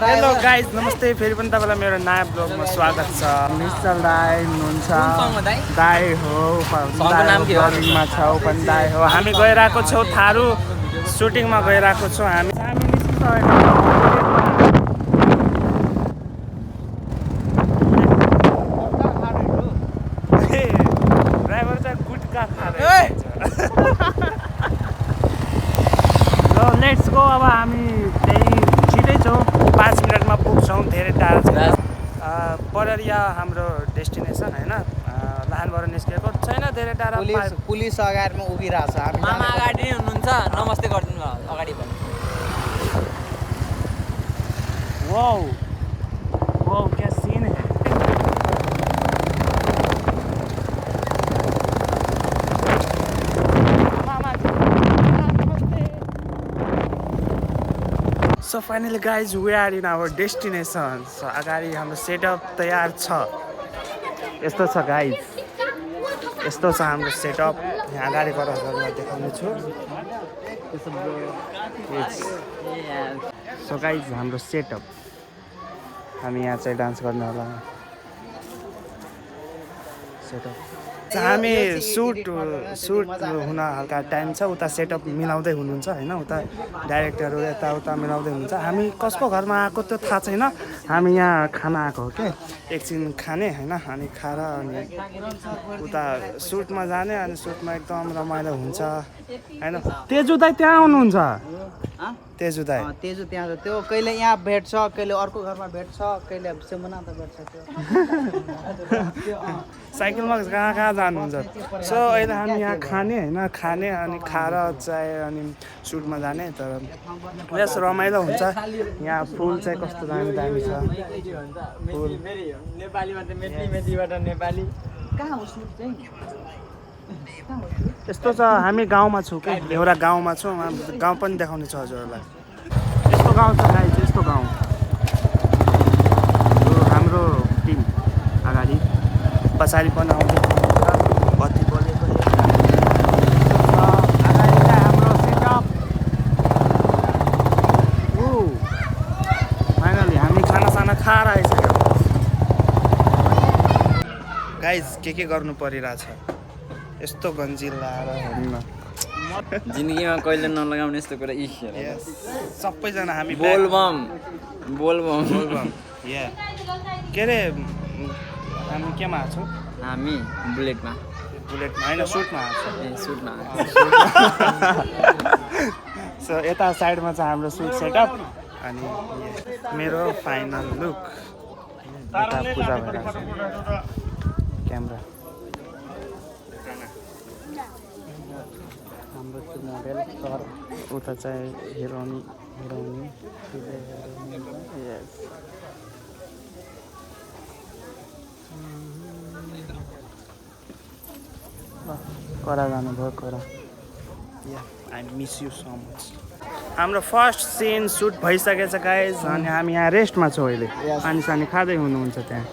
Hello guys नमस्ते फेरि पनि तपाईँलाई मेरो नयाँ ब्लगमा स्वागत छ निश्चल दाई हुनुहुन्छ दाई हो ब्लगिङमा छ पनि दाई हो हामी गइरहेको छौँ थारू सुटिङमा गइरहेको छौँ हामी ड्राइभर चाहिँ गुटका खाँदै लेट्स गो अब हामी त्यही छिटै छौँ 5 मिनटमा पुग्छौँ धेरै टाढा छैन पररिया हाम्रो डेस्टिनेसन होइन लाहानबाट निस्केको छैन धेरै टाढा पुलिस अगाडिमा उभिरहेछ मामा अगाडि नै हुनुहुन्छ नमस्ते गरिदिनु अगाडि पनि वाउ वाउ क्या सीन है So finally guys we are in our destination. So अगाडि हाम्रो सेटअप तयार छ यस्तो छ गाइज यस्तो छ हाम्रो सेटअप यहाँ अगाडि गएर देखाउने छु सो गाइज हाम्रो सेटअप हामी यहाँ चाहिँ डान्स गर्ने होला सेटअप हामी सुट हुन हल्का टाइम छ उता सेटअप मिलाउँदै हुनुहुन्छ होइन उता डाइरेक्टरहरू यताउता मिलाउँदै हुनुहुन्छ हामी कसको घरमा आएको त्यो थाहा छैन हामी यहाँ खाना आएको हो क्या एकछिन खाने होइन अनि खाएर अनि उता सुटमा जाने अनि सुटमा एकदम रमाइलो हुन्छ होइन तेजु दाइ त्यहाँ आउनुहुन्छ तेजु दाइ तेजु त्यहाँ त्यो कहिले यहाँ भेट्छ कहिले अर्को घरमा भेट्छ कहिले सिमुना त भेट्छ त्यो साइकलमा कहाँ कहाँ जानुहुन्छ सो अहिले हामी यहाँ खाने होइन खाने अनि खाएर चाहिँ अनि सुटमा जाने तर यस रमाइलो हुन्छ यहाँ फुल चाहिँ कस्तो दामी दामी छ फुल यस्तो छ हामी गाउँमा छौँ कि एउटा गाउँमा छौँ गाउँ पनि देखाउने छ हजुरहरूलाई यस्तो गाउँ छ गाई चाहिँ यस्तो गाउँ हाम्रो टिम अगाडि पछाडि पनि आउँछ बत्ती बलेको अगाडि चाहिँ हाम्रो सेटअप फाइनली हामी खानासाना खाएर आइसक्यौँ गाइज के गर्नु परिरहेछ यस्तो गन्जी लाएर हेर्नु जिन्दगीमा कहिले नलगाउने यस्तो कुरा सबैजना हामी बोलबम के अरे हामी केमा आएको छौँ हामी बुलेटमा होइन सुटमा आएको सुटमा सो यता साइडमा चाहिँ हाम्रो सुट सेटअप अनि मेरो फाइनल लुक यता पूजा भइरहेको छ क्यामेरा हाम्रो त्यो मोडेल सर उता चाहिँ हिरोइनी यस करा जानुभयो करा I miss you so much हाम्रो फर्स्ट सिन सुट भइसकेछ गाइज अनि हामी यहाँ रेस्टमा छौँ अहिले पानी सानी खाँदै हुनुहुन्छ त्यहाँ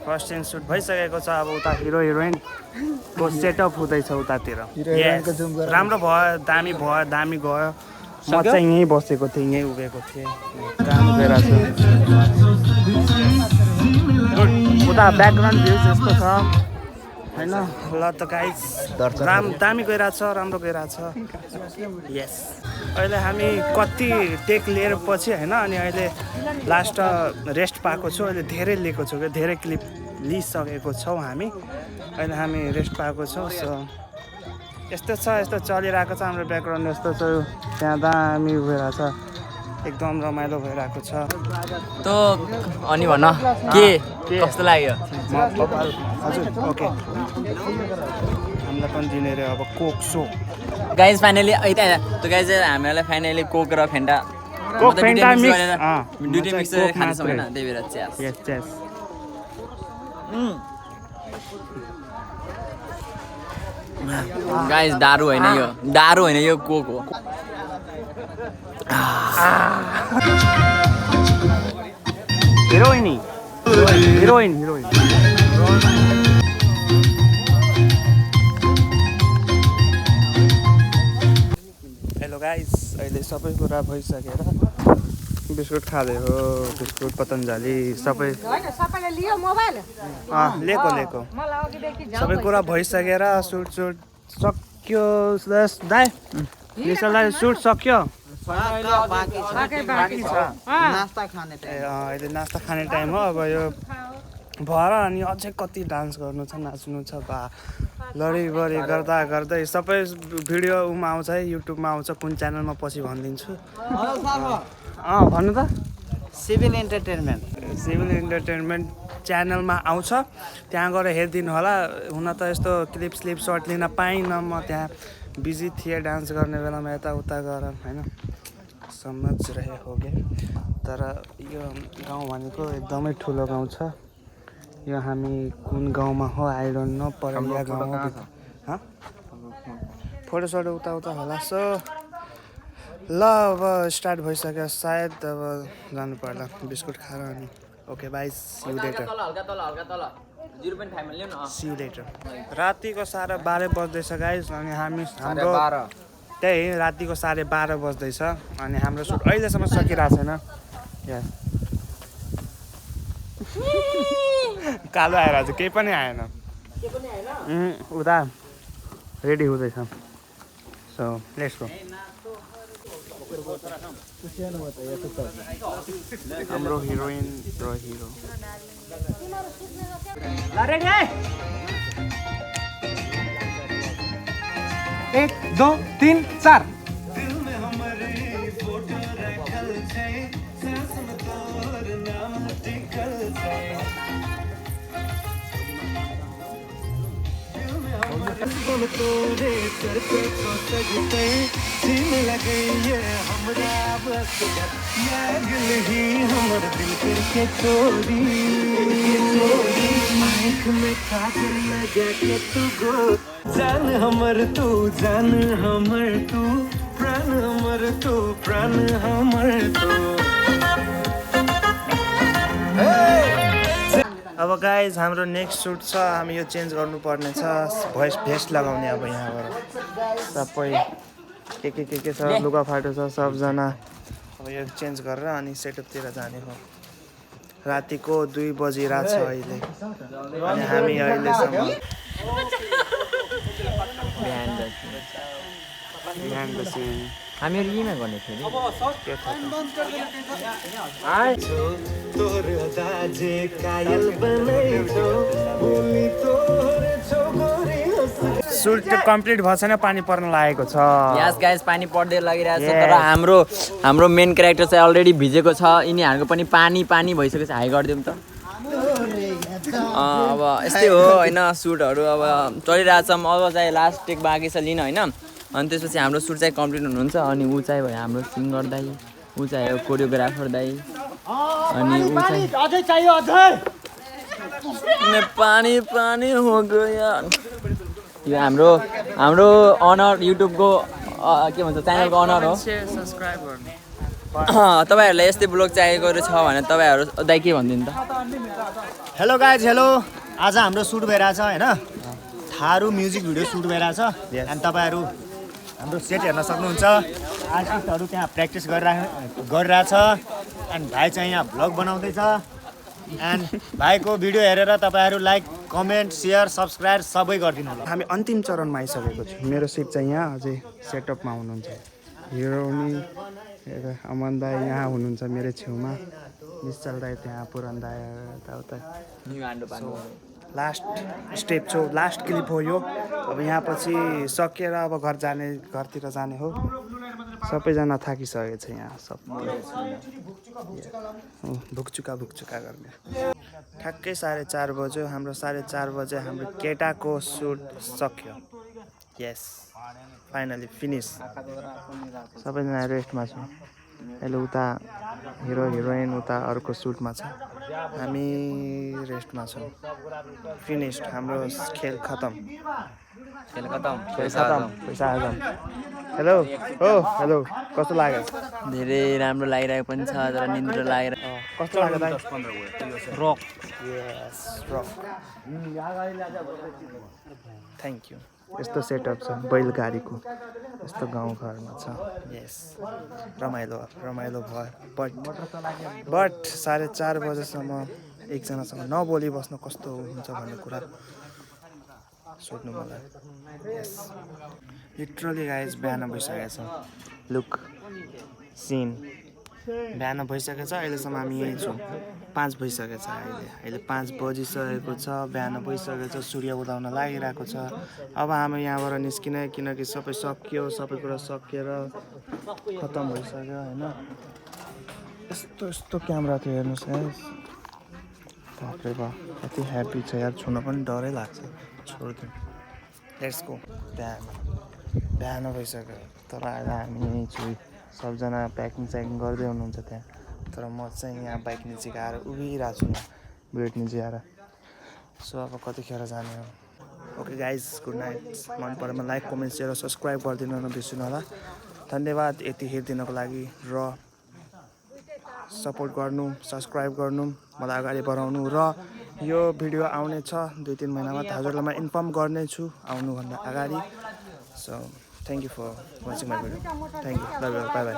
फर्स्ट सिन सुट भइसकेको छ अब उता हिरो हिरोइनको सेटअप हुँदैछ उतातिर राम्रो भयो दामी गयो म चाहिँ यहीँ बसेको थिएँ यहीँ उभिएको थिएँ राम्रो गइरहेको छु उता ब्याकग्राउन्ड भ्यू यस्तो छ होइन ल त गाइज दामी गइरहेछ राम्रो गइरहेछ यस अहिले हामी कति टेक लिएर पछि होइन अनि अहिले लास्ट रेस्ट पाएको छु अहिले धेरै लिएको छु कि धेरै क्लिप लिइसकेको छौँ हामी अहिले हामी रेस्ट पाएको छौँ सो यस्तो चलिरहेको छ हाम्रो ब्याकग्राउन्ड यस्तो छ त्यहाँ दामी भइरहेछ एकदम रमाइलो भइरहेको छ त अनि भन के कस्तो लाग्यो हजुर ओके हामीलाई पनि दिने रे अब कोक सो गाइज फाइनली त गाइज हामीलाई फाइनली कोक र फेन्टा दुईटै मिक्स खानेछौँ होइन त्यही भएर यस गाइज दारू होइन यो कोक हो हिरोइन हेलो गाइस अहिले सबै कुरा भइसकेर बिस्कुट खाँदै हो बिस्कुट पतञ्जली सबै होइन सबैले लियो मोबाइल लिएको मलाई अघिदेखि सबै कुरा भइसकेर सुट सक्यो दाइ निश्चल दाइ सुट सक्यो बाँकी छ नास्ता खाने टाइम अहिले नास्ता खाने टाइम हो अब यो भएर अनि अझै कति डान्स गर्नु छ नाच्नु छ बा लडीबडी गर्दा गर्दै सबै भिडियो आउँछ है युट्युबमा आउँछ कुन च्यानलमा पछि भनिदिन्छु भन्नु त सिभिल इन्टरटेनमेन्ट सिभिल इन्टरटेनमेन्ट च्यानलमा आउँछ त्यहाँ गएर हेरिदिनु होला हुन त यस्तो क्लिप स्लिप सर्ट लिन पाइनँ म त्यहाँ बिजी थिएँ डान्स गर्ने बेलामा यताउता गएर होइन समझ रहे होगे तर यो गाउँ भनेको एकदमै ठुलो गाउँ छ यो हामी कुन गाउँमा हो आई डोन्ट नो परलिया गाउँ हो फोटोसोटो उता होला सो ल अब स्टार्ट भइसक्यो सायद अब जानु पर्ला बिस्कुट खाएर अनि okay bye see you later see you later रातिको 12:30 बज्दैछ गाइस अनि हाम्रो त्यही रातिको 12:30 बज्दैछ अनि हाम्रो सुट अहिलेसम्म सकिरहेको छैन या कालो आएर आज केही पनि आएन उता रेडी हुँदैछ सो लेट्स गो हाम्रो हिरोइन र हिरो एक दो तीन चार जान हमर तू प्राण हमर तू प्राण हमर तू अब गाइज हाम्रो नेक्स्ट सुट छ हामी यो चेन्ज गर्नुपर्ने छ भोइस भेस्ट लगाउने अब यहाँबाट सबै के छ लुगाफाटो छ सबजना अब यो चेन्ज गरेर अनि सेटअपतिर जाने हो रातिको 2 बजिरहेको छ अहिले अनि हामी अहिलेसम्म बिहान बसी हामीहरू यहीँमा गर्ने थियो तोर दाजे कायल बनाइदो बोली तोर छोरी सुट कम्प्लिट भएको छैन पानी पर्न लागेको छ यस गाइस पानी पर्दै लागिरहेको छ तर हाम्रो मेन क्यारेक्टर चाहिँ अलरेडी भिजेको छ यिनीहरूको पनि पानी भइसकेको छ हाई गरिदिउँ त अब यस्तै हो होइन सुटहरू अब चलिरहेछ अब चाहिँ लास्ट टेक बाँकी छ लिन होइन अनि त्यसपछि हाम्रो सुट चाहिँ कम्प्लिट हुनुहुन्छ अनि ऊ चाहिँ भयो हाम्रो सिङ्गर दाइ ऊ चाहिँ हो कोरियोग्राफर दाइ अनि ऊ चाहिँ पानी हो गयो यो हाम्रो अनर युट्युबको के भन्छ च्यानलको अनर हो तपाईँहरूलाई यस्तै ब्लग चाहिएको छ भने तपाईँहरू दाइ के भनिदिनु त हेलो गाइज हेलो आज हाम्रो सुट भइरहेछ होइन थारू म्युजिक भिडियो सुट भइरहेछ अनि तपाईँहरू हाम्रो सेट हेर्न सक्नुहुन्छ आर्टिस्टहरू त्यहाँ प्र्याक्टिस गरिरहेछ एन्ड भाइ चाहिँ यहाँ भ्लग बनाउँदैछ एन्ड भाइको भिडियो हेरेर तपाईँहरू लाइक कमेन्ट सेयर सब्सक्राइब सबै गरिदिनु होला हामी अन्तिम चरणमा आइसकेको छु मेरो सिट चाहिँ यहाँ अझै सेटअपमा हुनुहुन्छ हिरोनी अमन दाई यहाँ हुनुहुन्छ मेरो छेउमा निश्चल दाई त्यहाँ पुरन दाई यताउता लास्ट स्टेप छ लास्ट क्लिप हो यो अब यहाँ पछि सकेर अब घरतिर जाने हो सबैजना थाकिसकेको छ यहाँ सब भुकचुका गर्ने ठ्याक्कै 4:30 बज्यो हाम्रो 4:30 बजे हाम्रो केटाको सुट सक्यो यस फाइनली फिनिस सबैजना रेस्टमा छौँ अहिले उता हिरो हिरोइन उता अर्को सुटमा छ हामी रेस्टमा छौँ फिनिस्ड हाम्रो खेल खतम पैसा खतम हेलो हेलो कस्तो लाग्यो धेरै राम्रो लागिरहेको पनि छ तर निन्द्रा लागिरहेको कस्तो लाग्यो दाइ rock yes rock thank you यस्तो सेटअप छ बैलगाडीको यस्तो गाउँघरमा छ यस रमाइलो रमाइलो भयो बट 4:30 बजेसम्म एकजनासँग नबोली बस्नु कस्तो हुन्छ भन्ने कुरा सोध्नु मलाई यस लिटरली गाइज बिहान भइसकेको छ लुक सिन बिहान भइसकेको छ अहिलेसम्म हामी यहीँ छौँ 5 भइसकेको छ अहिले 5 बजिसकेको छ बिहान भइसकेको छ सूर्य उदाउन लागिरहेको छ अब हामी यहाँबाट निस्किने किनकि सबै सकियो सबै कुरा सकिएर खतम भइसक्यो होइन यस्तो यस्तो क्यामेरा थियो हेर्नुहोस् बाफ्रे बा कति ह्याप्पी छ यार छुन पनि डरै लाग्छ छोडिदिउँ लेट्स गो बिहान भइसक्यो तर अहिले हामी यहीँ छु सबजना प्याकिङ स्याकिङ गर्दै हुनुहुन्छ त्यहाँ तर म चाहिँ यहाँ बाइक निचेको आएर उभिरहेको छु यहाँ बेड निचे आएर सो अब कतिखेर जाने हो ओके गाइज गुड नाइट मन परेमा लाइक कमेन्ट सेयर सब्सक्राइब गरिदिनु नबिर्सिनु होला धन्यवाद यति हेरिदिनको लागि र सपोर्ट गर्नु सब्सक्राइब गर्नु मलाई अगाडि बढाउनु र यो भिडियो आउने छ 2-3 महिनामा हजुरलाई म इन्फर्म गर्नेछु आउनुभन्दा अगाडि so thank you for watching my video thank you bye by